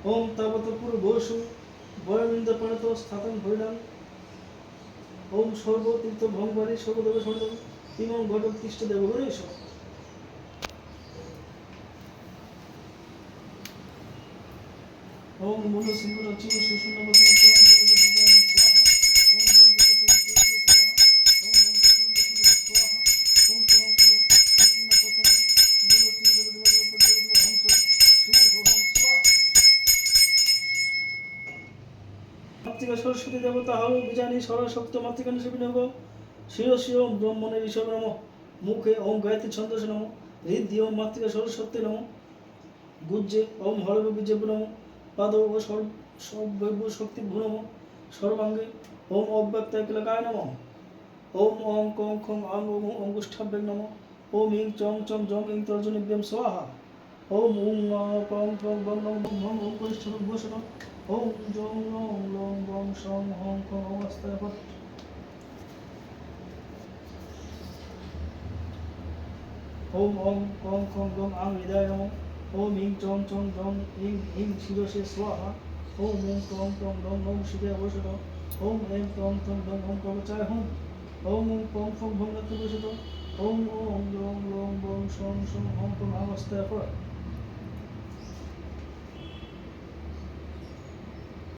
ওম তাবত পূর্বসু বয়মিন্দ প্রণত স্থাপন হইলাম। ওম সর্বতীর্থ ভঙ্গারি সর্বদেব সর্বদেব ইমং ঘটক তিষ্ঠ দেব গণেশ। ওম মূল সিংহ রচিব সুষুন্ন বচন পরম জীবনে জীবন স্বাহা। ওম জম জম স্বাহা। ওম জম জম স্বাহা। ওম পরম শিব সুষুন্ন পতন মূল সিংহ দেব দেব হংস শুভ হং স্বাহা। মাতৃকা সরস্বতী দেবতা হও বিজানি সরস্বত মাতৃকা নিষেধ নব শির শির ব্রহ্মণের ঋষভ নম মুখে ওম গায়ত্রী ছন্দস নম হৃদি ওম মাতৃকা সরস্বতী নম গুজ্জে ওম হরব বীজে নম পাদ ও সর্বৈব শক্তি ভূ নম সর্বাঙ্গে ওম অব্যক্তায় নম ওম ওং কং খং আং ওম অঙ্গুষ্ঠাভ্যং নম ওম ইং চং চং জং ইং তর্জনিভ্যম স্বাহা ওম উং কং ঠং বং নম ভং ওম পরিষ্ঠম ভূষণ ওম জং লং লং বং সং হং কং অবস্থায় পট ওম ওং কং খং গং আং হৃদয় নম ওম ইং চং চং জং ইং ইং শিরসে স্বাহা ওম ওং টং টং ডং ওম শিবে অবসত ওম এম টং টং ডং ওম কবচায় হুম ওম ওং পং ফং ভং নত্য বসত ওম ওং লং লং বং সং সং হং কং অবস্থায় পট